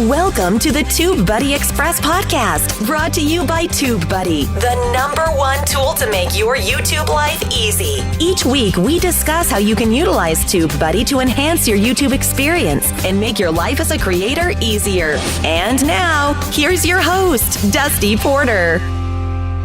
Welcome to the TubeBuddy Express podcast, brought to you by TubeBuddy, the #1 tool to make your YouTube life easy. Each week, we discuss how you can utilize TubeBuddy to enhance your YouTube experience and make your life as a creator easier. And now, here's your host, Dusty Porter.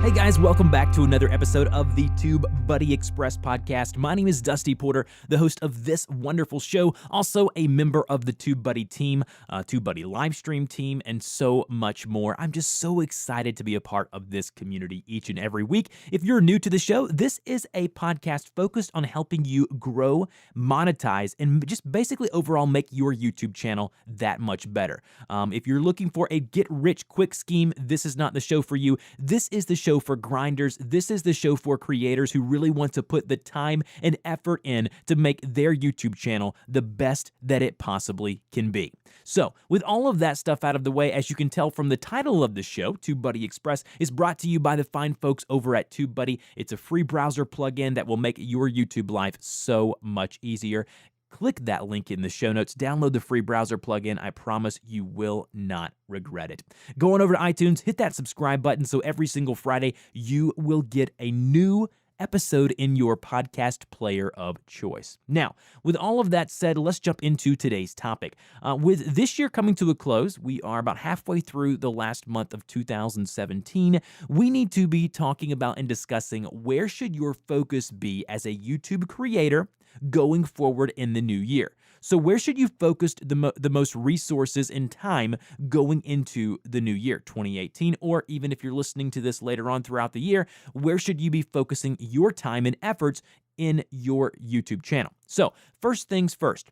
Hey guys, welcome back to another episode of the TubeBuddy Express podcast. My name is Dusty Porter, the host of this wonderful show, also a member of the TubeBuddy team, TubeBuddy live stream team, and so much more. I'm just so excited to be a part of this community each and every week. If you're new to the show, this is a podcast focused on helping you grow, monetize, and just basically overall make your YouTube channel that much better. If you're looking for a get-rich-quick scheme, this is not the show for you. This is the show for grinders. This is the show for creators who really want to put the time and effort in to make their YouTube channel the best that it possibly can be. So, with all of that stuff out of the way, as you can tell from the title of the show, TubeBuddy Express is brought to you by the fine folks over at TubeBuddy. It's a free browser plugin that will make your YouTube life so much easier. Click that link in the show notes. Download the free browser plugin. I promise you will not regret it. Go on over to iTunes, hit that subscribe button so every single Friday you will get a new episode in your podcast player of choice. Now, with all of that said, let's jump into today's topic. With this year coming to a close, we are about halfway through the last month of 2017. We need to be talking about and discussing where should your focus be as a YouTube creator going forward in the new year. So where should you focus the most resources and time going into the new year, 2018? Or even if you're listening to this later on throughout the year, where should you be focusing your time and efforts in your YouTube channel? So first things first,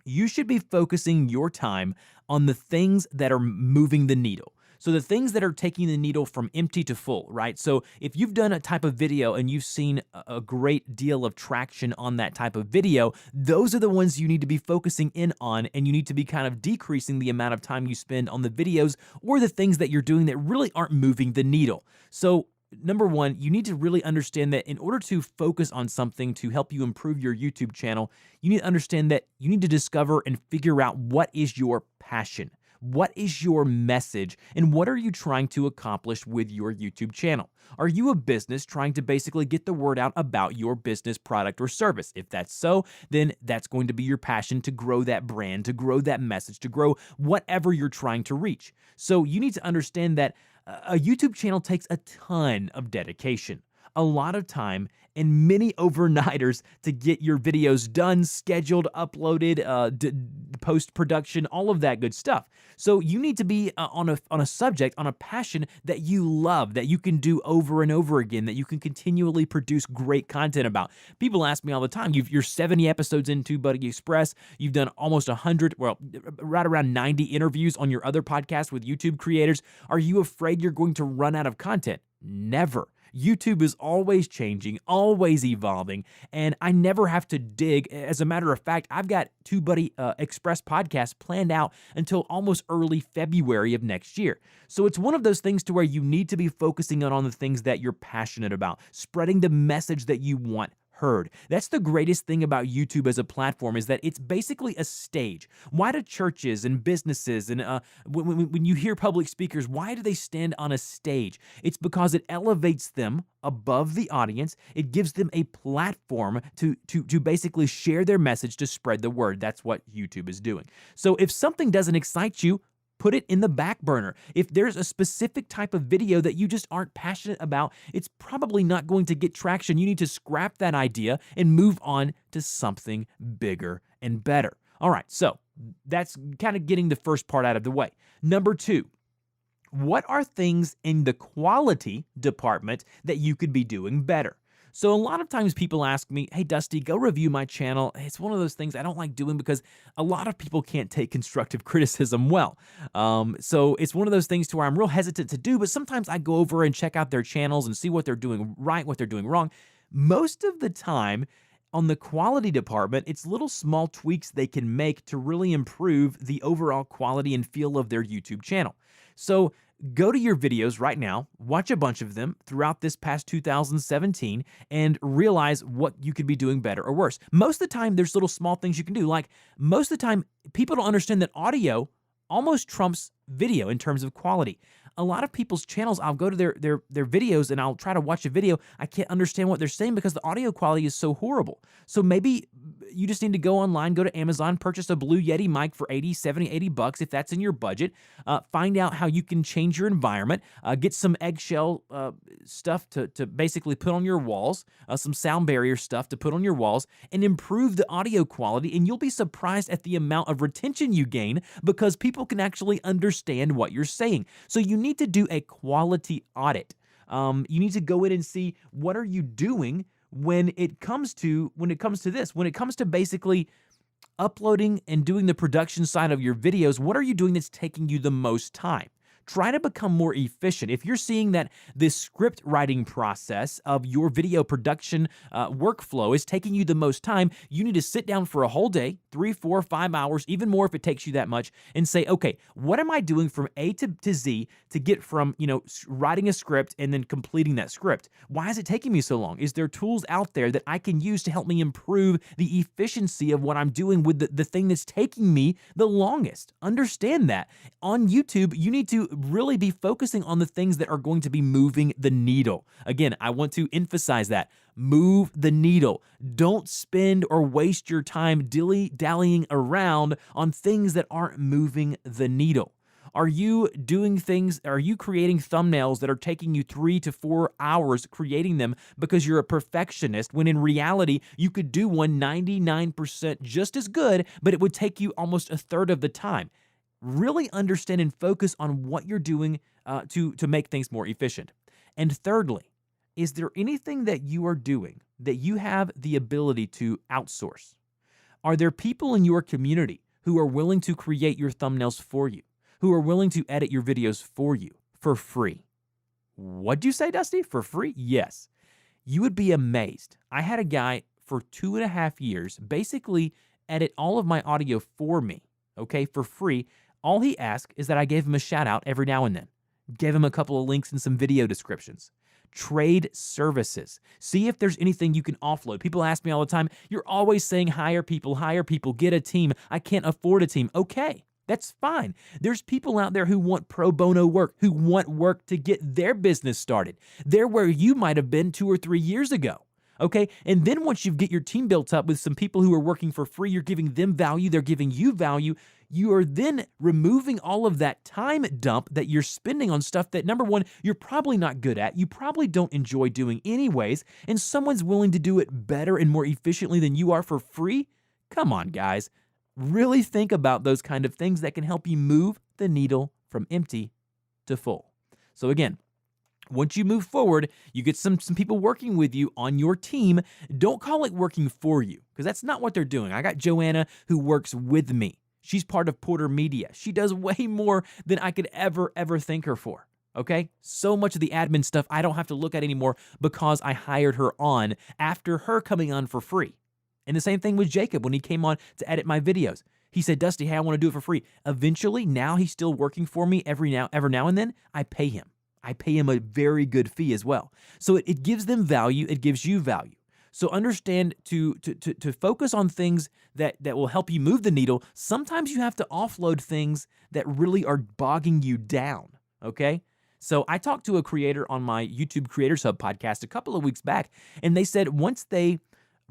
you should be focusing your time on the things that are moving the needle. So the things that are taking the needle from empty to full, right? So if you've done a type of video and you've seen a great deal of traction on that type of video, those are the ones you need to be focusing in on, and you need to be kind of decreasing the amount of time you spend on the videos or the things that you're doing that really aren't moving the needle. So number one, you need to really understand that in order to focus on something to help you improve your YouTube channel, you need to understand that you need to discover and figure out what is your passion. What is your message, and what are you trying to accomplish with your YouTube channel? Are you a business trying to basically get the word out about your business, product, or service? If that's so, then that's going to be your passion to grow that brand, to grow that message, to grow whatever you're trying to reach. So you need to understand that a YouTube channel takes a ton of dedication, a lot of time, and many overnighters to get your videos done, scheduled, uploaded, post-production, all of that good stuff. So you need to be on a subject, on a passion that you love, that you can do over and over again, that you can continually produce great content about. People ask me all the time, you're 70 episodes into TubeBuddy Express, you've done almost 100, well, right around 90 interviews on your other podcast with YouTube creators. Are you afraid you're going to run out of content? Never. YouTube is always changing, always evolving, and I never have to dig. As a matter of fact, I've got TubeBuddy Express podcast planned out until almost early February of next year. So it's one of those things to where you need to be focusing on the things that you're passionate about, spreading the message that you want heard. That's the greatest thing about YouTube as a platform, is that it's basically a stage. Why do churches and businesses and when you hear public speakers, why do they stand on a stage? It's because it elevates them above the audience. It gives them a platform to basically share their message, to spread the word. That's what YouTube is doing. So if something doesn't excite you, put it in the back burner. If there's a specific type of video that you just aren't passionate about, it's probably not going to get traction. You need to scrap that idea and move on to something bigger and better. All right, so that's kind of getting the first part out of the way. Number two, what are things in the quality department that you could be doing better? So a lot of times people ask me, hey, Dusty, go review my channel. It's one of those things I don't like doing because a lot of people can't take constructive criticism well. So it's one of those things to where I'm real hesitant to do, but sometimes I go over and check out their channels and see what they're doing right, what they're doing wrong. Most of the time, on the quality department, it's little small tweaks they can make to really improve the overall quality and feel of their YouTube channel. So go to your videos right now, watch a bunch of them throughout this past 2017, and realize what you could be doing better or worse. Most of the time, there's little small things you can do. Like, most of the time, people don't understand that audio almost trumps video in terms of quality. A lot of people's channels, I'll go to their videos and I'll try to watch a video. I can't understand what they're saying because the audio quality is so horrible. So maybe you just need to go online, go to Amazon, purchase a Blue Yeti mic for 80, 70, 80 bucks if that's in your budget. Find out how you can change your environment. Get some eggshell stuff to basically put on your walls, some sound barrier stuff to put on your walls, and improve the audio quality, and you'll be surprised at the amount of retention you gain because people can actually understand what you're saying. So you need to do a quality audit. You need to go in and see what are you doing when it comes to this, when it comes to basically uploading and doing the production side of your videos. What are you doing that's taking you the most time? Try to become more efficient. If you're seeing that this script writing process of your video production workflow is taking you the most time, you need to sit down for a whole day, 3, 4, 5 hours, even more if it takes you that much, and say, okay, what am I doing from A to Z to get from, writing a script and then completing that script? Why is it taking me so long? Is there tools out there that I can use to help me improve the efficiency of what I'm doing with the thing that's taking me the longest? Understand that. On YouTube, you need to really be focusing on the things that are going to be moving the needle. Again, I want to emphasize that. Move the needle. Don't spend or waste your time dilly-dallying around on things that aren't moving the needle. Are you creating thumbnails that are taking you 3 to 4 hours creating them because you're a perfectionist, when in reality, you could do one 99% just as good, but it would take you almost a third of the time? Really understand and focus on what you're doing to make things more efficient. And thirdly, is there anything that you are doing that you have the ability to outsource? Are there people in your community who are willing to create your thumbnails for you, who are willing to edit your videos for you for free? What'd you say, Dusty? For free? Yes. You would be amazed. I had a guy for 2.5 years basically edit all of my audio for me, okay, for free. All he asked is that I gave him a shout out every now and then. Gave him a couple of links and some video descriptions. Trade services. See if there's anything you can offload. People ask me all the time, you're always saying hire people, get a team. I can't afford a team. Okay, that's fine. There's people out there who want pro bono work, who want work to get their business started. They're where you might have been 2 or 3 years ago. Okay, and then once you get your team built up with some people who are working for free, you're giving them value, they're giving you value, you are then removing all of that time dump that you're spending on stuff that, number one, you're probably not good at, you probably don't enjoy doing anyways, and someone's willing to do it better and more efficiently than you are for free? Come on, guys. Really think about those kind of things that can help you move the needle from empty to full. So again, once you move forward, you get some people working with you on your team. Don't call it working for you, because that's not what they're doing. I got Joanna who works with me. She's part of Porter Media. She does way more than I could ever thank her for. Okay? So much of the admin stuff I don't have to look at anymore because I hired her on after her coming on for free. And the same thing with Jacob when he came on to edit my videos. He said, Dusty, hey, I want to do it for free. Eventually, now he's still working for me every now and then. I pay him. I pay him a very good fee as well. So it gives them value. It gives you value. So understand to focus on things that will help you move the needle. Sometimes you have to offload things that really are bogging you down, okay? So I talked to a creator on my YouTube Creators Hub podcast a couple of weeks back, and they said once they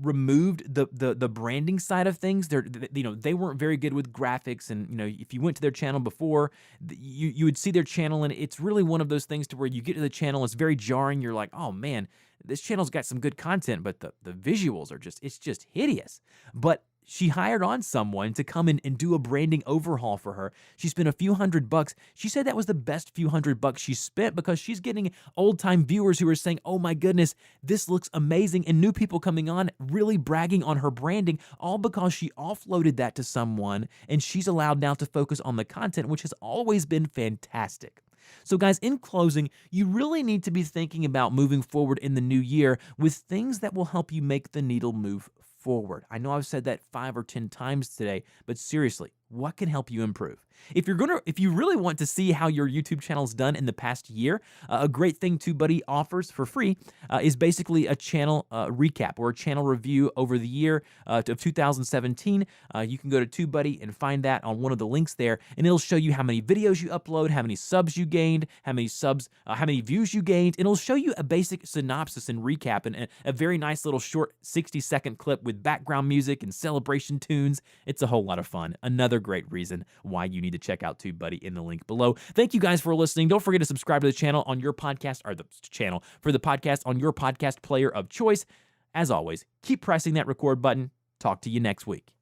removed the branding side of things, they weren't very good with graphics, and if you went to their channel before, you would see their channel, and it's really one of those things to where you get to the channel, it's very jarring. You're like, oh man, this channel's got some good content, but the visuals are just hideous. But she hired on someone to come in and do a branding overhaul for her. She spent a few $100. She said that was the best few $100 she spent because she's getting old-time viewers who are saying, oh my goodness, this looks amazing, and new people coming on really bragging on her branding, all because she offloaded that to someone, and she's allowed now to focus on the content, which has always been fantastic. So guys, in closing, you really need to be thinking about moving forward in the new year with things that will help you make the needle move forward. I know I've said that 5 or 10 times today, but seriously, what can help you improve. If you really want to see how your YouTube channel's done in the past year, a great thing TubeBuddy offers for free is basically a channel recap or a channel review over the year of 2017. You can go to TubeBuddy and find that on one of the links there, and it'll show you how many videos you upload, how many subs you gained, how many views you gained, and it'll show you a basic synopsis and recap and a very nice little short 60-second clip with background music and celebration tunes. It's a whole lot of fun. Another great reason why you need to check out TubeBuddy in the link below. Thank you guys for listening. Don't forget to subscribe to the channel on your podcast, or the channel for the podcast on your podcast player of choice. As always, keep pressing that record button. Talk to you next week.